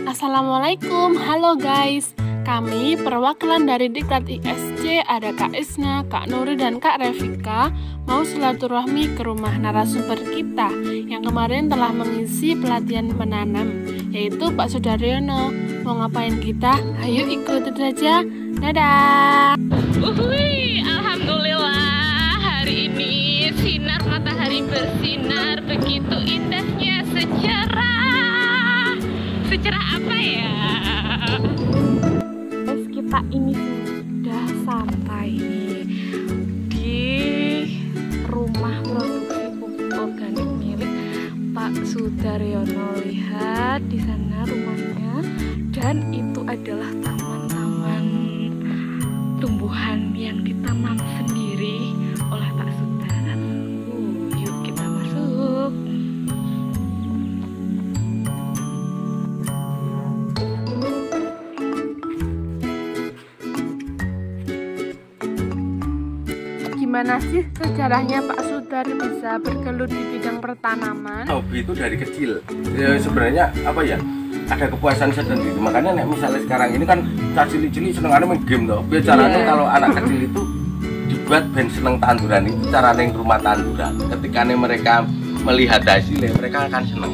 Assalamualaikum, halo guys. Kami perwakilan dari Diklat ISC, ada Kak Isna, Kak Nuri, dan Kak Revika mau silaturahmi ke rumah narasumber kita yang kemarin telah mengisi pelatihan menanam, yaitu Pak Sudaryono. Mau ngapain kita? Ayo ikutin saja. Dadah. Alhamdulillah, hari ini sinar matahari bersinar begitu indahnya secerah apa ya? Kita ini sudah sampai di rumah produksi pupuk organik milik Pak Sudaryono. Lihat di sana rumahnya, dan itu adalah taman-taman tumbuhan yang ditanam sendiri oleh Pak Sudar. Yuk kita masuk. Gimana sih sejarahnya Pak Sudar bisa bergelut di bidang pertanaman? Hobi itu dari kecil. Ya, sebenarnya apa ya? Ada kepuasan sendiri. Makanya misalnya sekarang ini kan cilik-cilik seneng main game toh. Bicaranya kalau anak kecil itu dibuat ben seneng tanduran, itu caranya yang rumah tanduran. Ketika mereka melihat hasilnya, mereka akan seneng.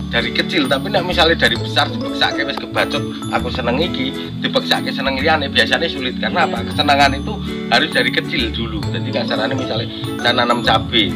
Dari kecil, tapi misalnya dari besar dipeksake wis kebacut aku seneng iki, dipeksake seneng liyane biasanya sulit. Karena apa? Kesenangan itu harus dari kecil dulu. Jadi kasarannya misalnya saya nanam cabai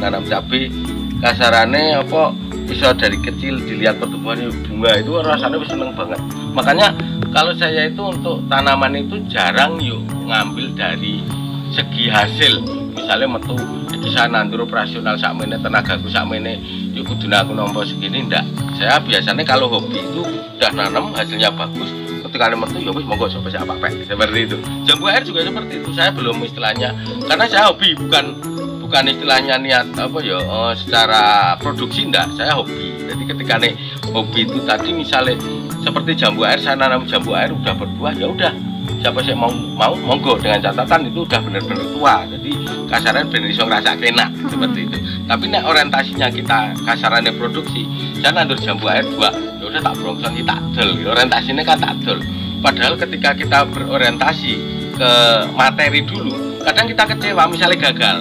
kasarannya apa bisa dari kecil dilihat pertumbuhannya bunga itu rasanya seneng banget. Makanya kalau saya itu untuk tanaman itu jarang yuk ngambil dari segi hasil. Misalnya metu bisa nandur operasional sakmene tenagaku sakmene yuk kudune aku nompo segini, ndak. Saya biasanya kalau hobi itu udah nanam hasilnya bagus, ketika metu ya wis monggo coba saya pakai seperti itu. Jambu air juga seperti itu. Saya belum istilahnya, karena saya hobi, bukan istilahnya niat apa ya secara produksi, ndak. Saya hobi. Jadi ketika hobi itu tadi misalnya seperti jambu air, saya nanam jambu air udah berbuah, ya udah siapa sih mau monggo, dengan catatan itu udah benar-benar tua. Jadi kasaran bener iso ngrasa enak seperti itu. Tapi orientasinya kita kasarannya produksi, saya nandur jambu air 2, ya udah tak brongsong tak dol. Orientasinya kan tak dol. Padahal ketika kita berorientasi ke materi dulu, kadang kita kecewa misalnya gagal.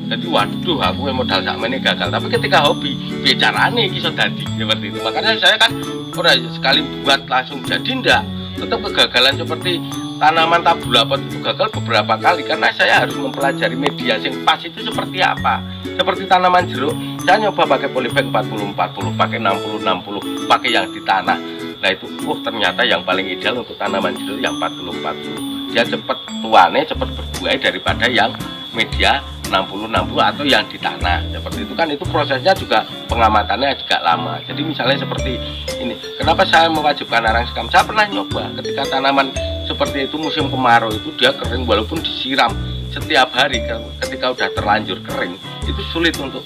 Jadi waduh aku modal sakmene gagal. Tapi ketika hobi, bicarane iso dadi seperti itu. Makanya saya kan ora sekali buat langsung jadi, ndak. Tetap kegagalan seperti tanaman tabulapot itu gagal beberapa kali karena saya harus mempelajari media yang pas itu seperti apa. Seperti tanaman jeruk, saya nyoba pakai polybag 40-40, pakai 60-60, pakai yang di tanah. Nah itu, ternyata yang paling ideal untuk tanaman jeruk yang 40-40. Dia cepat tuane, cepat berbuah daripada yang media 60-60 atau yang di tanah. Seperti itu kan, itu prosesnya juga pengamatannya juga lama. Jadi misalnya seperti ini, kenapa saya mewajibkan arang sekam? Saya pernah nyoba ketika tanaman seperti itu musim kemarau itu dia kering walaupun disiram setiap hari. Ketika udah terlanjur kering itu sulit untuk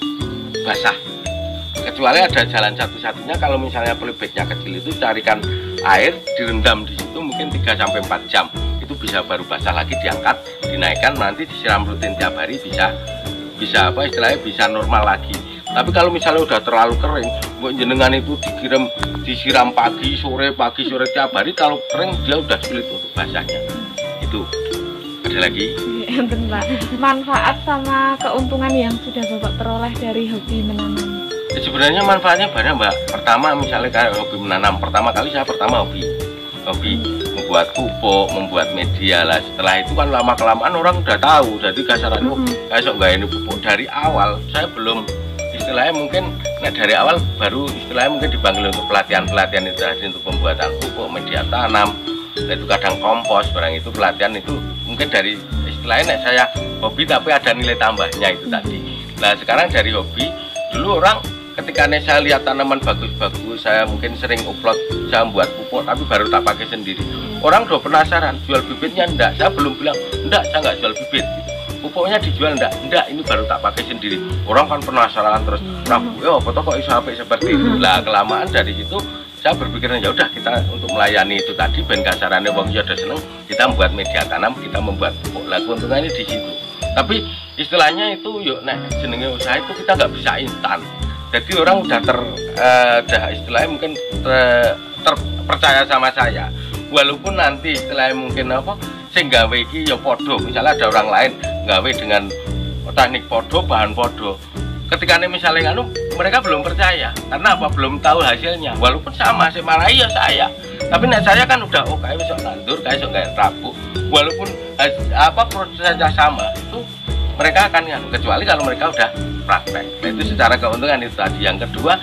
basah, kecuali ada jalan satu-satunya kalau misalnya polybagnya kecil itu carikan air direndam di situ mungkin 3-4 jam, itu bisa baru basah lagi, diangkat dinaikkan, nanti disiram rutin tiap hari, bisa apa istilahnya bisa normal lagi. Tapi kalau misalnya udah terlalu kering, buat jenengan itu disiram pagi sore tiap hari, kalau kering dia udah sulit untuk basahnya. Itu ada lagi. Manfaat sama keuntungan yang sudah Bapak peroleh dari hobi menanam. Sebenarnya manfaatnya banyak, Mbak. Pertama misalnya kayak hobi menanam, pertama kali saya hobi membuat pupuk, membuat media lah. Setelah itu kan lama kelamaan orang udah tahu. Jadi kasarannya kayak nggak ini pupuk dari awal. Saya belum istilahnya mungkin dari awal baru istilahnya mungkin dipanggil untuk pelatihan itu tadi untuk pembuatan pupuk, media tanam, dan itu kadang kompos, barang itu pelatihan itu mungkin dari istilahnya saya hobi tapi ada nilai tambahnya itu tadi. Nah sekarang dari hobi, dulu orang ketika saya lihat tanaman bagus-bagus, saya mungkin sering upload, saya membuat pupuk tapi baru tak pakai sendiri. Orang udah penasaran, jual bibitnya enggak? Saya belum bilang, enggak, saya enggak jual bibit. Pupuknya dijual enggak? Ini baru tak pakai sendiri. Orang kan penasaran terus, Prabu, apa toh kok iso apik seperti itu. Lah kelamaan dari situ saya berpikirnya ya udah kita untuk melayani itu tadi ben kasarannya wong ya udah seneng, kita membuat media tanam, kita membuat pupuk. Lah keuntungannya di situ. Tapi istilahnya itu yuk jenenge usaha itu kita nggak bisa instan. Jadi orang udah istilahnya mungkin percaya sama saya. Walaupun nanti setelah mungkin apa sing gawe iki ya podo, misalnya ada orang lain gawe dengan teknik podo, bahan podo. Ketika misalnya mereka belum percaya karena apa, belum tahu hasilnya. Walaupun sama sih marahi ya saya, tapi saya kan udah kayak bisa tandur, kayak bisa kayak rapuh. Walaupun apa prosesnya sama, itu mereka akan kecuali kalau mereka udah praktek. Nah, itu secara keuntungan itu tadi. Yang kedua,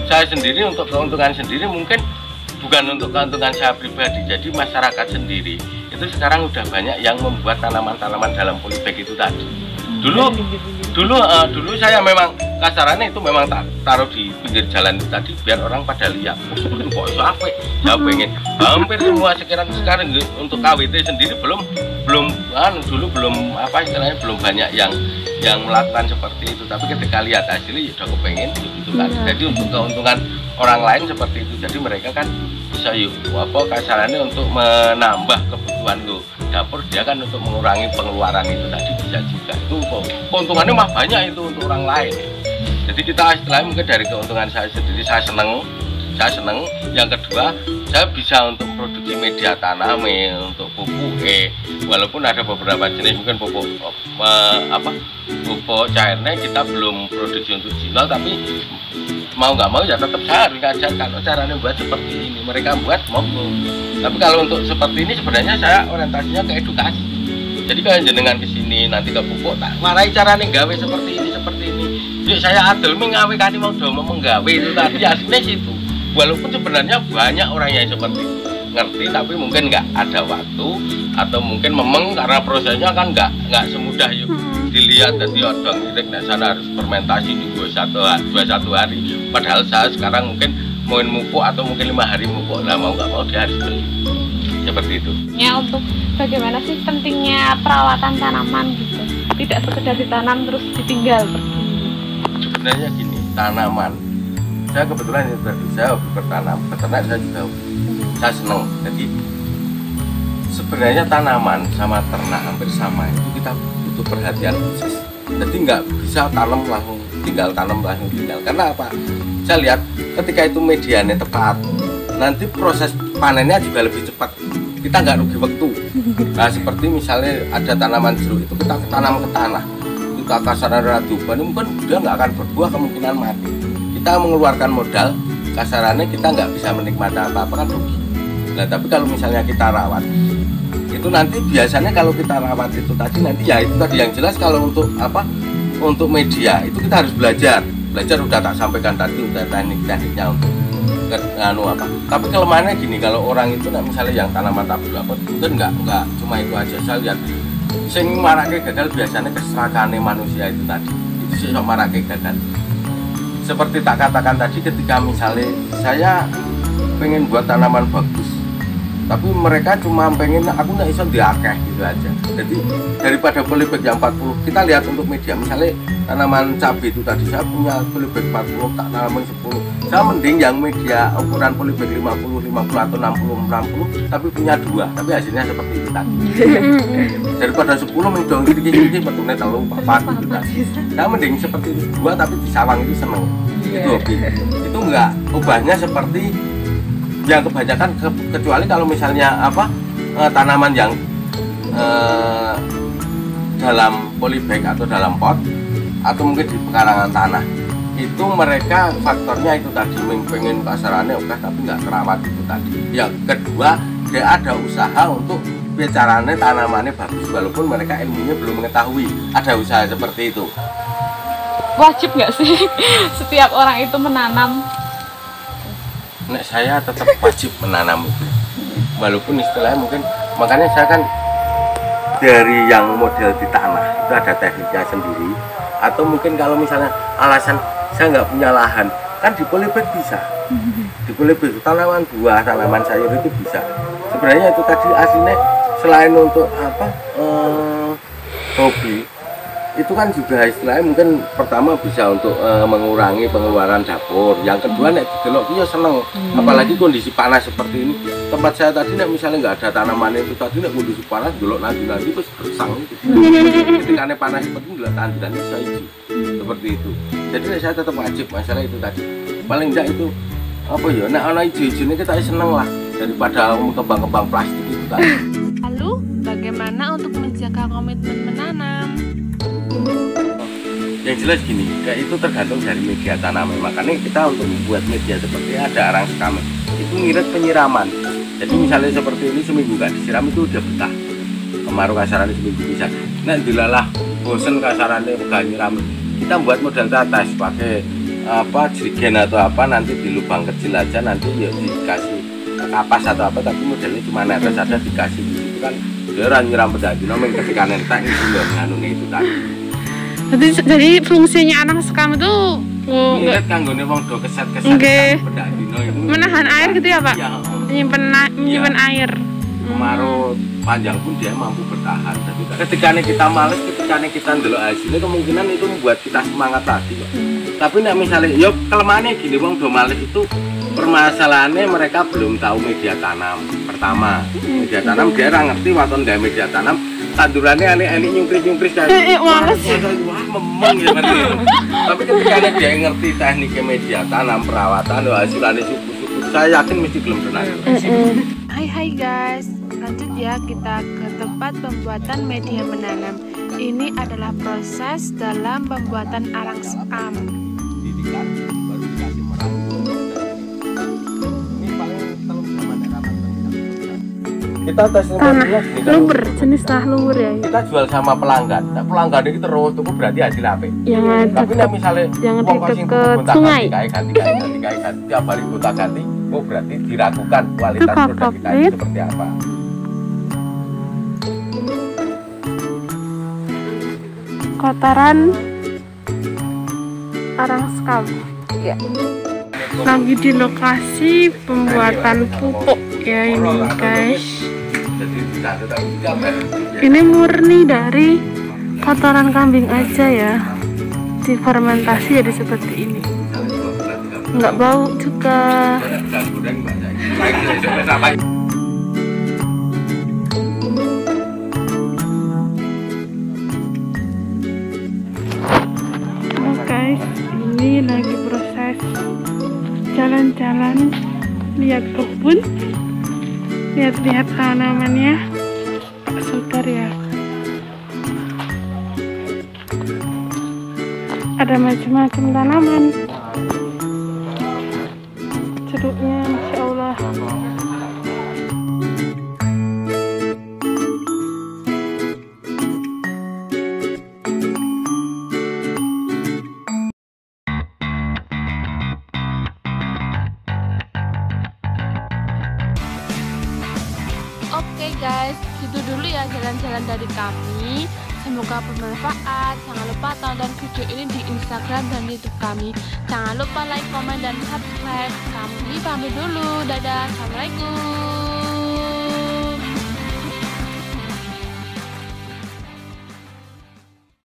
saya sendiri untuk keuntungan sendiri mungkin bukan untuk keuntungan saya pribadi, jadi masyarakat sendiri itu sekarang udah banyak yang membuat tanaman-tanaman dalam polybag itu tadi. Dulu saya memang kasarannya itu memang taruh di pinggir jalan itu tadi biar orang pada lihat. Itu kok iso apik. Saya pengen hampir semua sekarang untuk KWT sendiri belum dulu belum apa istilahnya belum banyak yang melakukan seperti itu. Tapi ketika lihat hasilnya ya udah kepengen gitu kan. Jadi untuk keuntungan orang lain seperti itu. Jadi mereka kan bisa kasarannya untuk menambah kebutuhan tuh dapur, dia kan untuk mengurangi pengeluaran itu tadi bisa juga. Itu keuntungannya mah banyak itu untuk orang lain. Jadi kita istilahnya mungkin dari keuntungan saya sendiri saya seneng. Yang kedua, saya bisa untuk produksi media tanam untuk pupuk walaupun ada beberapa jenis mungkin pupuk pupuk cairnya kita belum produksi untuk jual, tapi mau nggak mau ya tetap saya harus ngajarkan caranya buat seperti ini. Mereka buat mau. Tapi kalau untuk seperti ini sebenarnya saya orientasinya ke edukasi. Jadi kalau jenengan kesini nanti ke pupuk tak marai caranya gawe seperti ini. Jadi saya adil mengawe kan mau domo menggawe itu tadi aslinya situ. Walaupun sebenarnya banyak orang yang seperti itu ngerti, tapi mungkin nggak ada waktu atau mungkin memang karena prosesnya kan nggak semudah yuk dilihat dari odong irik nah sana harus fermentasi di 21 hari. Padahal saya sekarang mungkin mau mupuk atau mungkin 5 hari mupuk, lah mau nggak mau dia harus beli seperti itu. Ya, untuk bagaimana sih pentingnya perawatan tanaman gitu, tidak sekedar ditanam terus ditinggal pergi. Sebenarnya gini, tanaman saya kebetulan itu tadi saya hobi bertanam, peternak saya juga hobi. Saya senang. Jadi sebenarnya tanaman sama ternak hampir sama, itu kita butuh perhatian khusus. Jadi nggak bisa tanam langsung tinggal. Karena apa? Saya lihat ketika itu medianya tepat, nanti proses panennya juga lebih cepat. Kita nggak rugi waktu. Nah seperti misalnya ada tanaman jeruk itu kita tanam ke tanah, kita kasaran ratuban, mungkin dia nggak akan berbuah, kemungkinan mati. Kita mengeluarkan modal, kasarannya kita nggak bisa menikmati apa-apa kan rugi. Nah tapi kalau misalnya kita rawat, itu nanti biasanya kalau kita rawat itu tadi nanti ya itu tadi yang jelas kalau untuk apa, untuk media itu kita harus belajar udah tak sampaikan tadi udah tekniknya untuk apa. Tapi kelemahannya gini, kalau orang itu misalnya yang tanaman tabur lapor mungkin nggak cuma itu aja. Saya lihat sing marake gagal biasanya keserakahannya manusia itu tadi, itu sih sok marake gagal. Seperti tak katakan tadi, ketika misalnya saya pengen buat tanaman bagus, tapi mereka cuma pengen aku nggak bisa diakeh gitu aja. Jadi daripada polybag yang 40, kita lihat untuk media misalnya tanaman cabai itu tadi saya punya polybag 40, tak tanaman 10. Saya mending yang media ukuran polybag 50 atau 60 tapi punya 2, tapi hasilnya seperti itu tadi. Daripada 10 mending gini betulnya terlalu papat gitu tadi. Saya mending seperti itu 2 tapi di sawang itu seneng. Itu hobi. Itu enggak ubahnya seperti yang kebanyakan, kecuali kalau misalnya apa tanaman yang dalam polybag atau dalam pot atau mungkin di pekarangan tanah, itu mereka faktornya itu tadi pengen pasarannya oke tapi nggak terawat itu tadi. Yang kedua, dia ada usaha untuk bicaranya tanamannya bagus walaupun mereka ilmunya belum mengetahui, ada usaha seperti itu. Wajib nggak sih setiap orang itu menanam? Nek saya tetap wajib menanam itu, walaupun istilahnya mungkin, makanya saya kan dari yang model di tanah itu ada tekniknya sendiri, atau mungkin kalau misalnya alasan saya nggak punya lahan, kan di polybag bisa, di polybag tanaman buah, tanaman sayur itu bisa. Sebenarnya itu tadi aslinya selain untuk apa hobi, itu kan juga istilahnya mungkin pertama bisa untuk mengurangi pengeluaran dapur. Yang kedua nek didelok dia seneng, apalagi kondisi panas seperti ini. Tempat saya tadi nek misalnya nggak ada tanaman itu tadi nek kondisi panas delok nanti terus gersang itu. Ketika panas seperti ini delok tanduran bisa hijau seperti itu. Jadi saya tetap wajib masalah itu tadi. Paling enggak itu apa ya, nek ana ijo-ijone kita seneng lah daripada kembang-kembang plastik itu kan. Lalu, bagaimana untuk menjaga komitmen menanam? Yang jelas gini, kayak itu tergantung dari media tanam. Makanya kita untuk membuat media seperti ada arang sekam itu ngirit penyiraman. Jadi misalnya seperti ini seminggu nggak disiram itu udah betah. Kemarau kasarannya seminggu bisa. Nah dilalah bosen kasarannya nggak nyiram. Kita buat model tetes pakai apa jerigen atau apa, nanti di lubang kecil aja, nanti ya dikasih kapas atau apa, tapi modelnya cuma netes ada dikasih gitu kan. Dia orang nyiram pedadi nomeng ketika nentak itu loh nganune itu tadi. Jadi fungsinya arang sekam itu ngirit kanggone wong do keset-keset pedadi no itu menahan air gitu ya Pak? Iya. Menyimpan air. Kemarau panjang pun dia mampu bertahan. Jadi ketika kita males, ketika kita ndelok hasilnya, kemungkinan itu membuat kita semangat lagi kok. Tapi nek misalnya, yo kelemahannya gini, wong do males itu permasalahannya mereka belum tahu media tanam. Pertama, media tanam dia ora ngerti waton gawe media tanam, tandurannya aneh-aneh nyungkris-nyungkris kayak males. Wah, memeng ya berarti. Tapi ketika dia ngerti tekniknya media tanam, perawatan, hasilnya suku-suku, saya yakin mesti belum pernah. Hai guys, lanjut ya kita ke tempat pembuatan media menanam. Ini adalah proses dalam pembuatan arang sekam. Kita tes tanah luber, jenis tanah luber ya. Kita jual sama pelanggan. Nah, pelanggan ini terus tuh berarti hasil apik. Tapi nek misalnya yang dekat ke sungai, ganti tiap hari gonta ganti, oh berarti diragukan kualitas produk kita itu seperti apa. Kotoran arang sekam. Ya. Lagi di lokasi pembuatan pupuk ya ini guys. Ini murni dari kotoran kambing aja ya, difermentasi jadi seperti ini, nggak bau juga. Guys, ini lagi proses jalan-jalan, lihat kebun, lihat-lihat tanamannya Pak Sukar ya. Ada macam-macam tanaman, jeruknya Masya Allah. Oke guys, gitu dulu ya jalan-jalan dari kami. Semoga bermanfaat. Jangan lupa tonton video ini di Instagram dan YouTube kami. Jangan lupa like, komen, dan subscribe. Kami pamit dulu. Dadah. Assalamualaikum.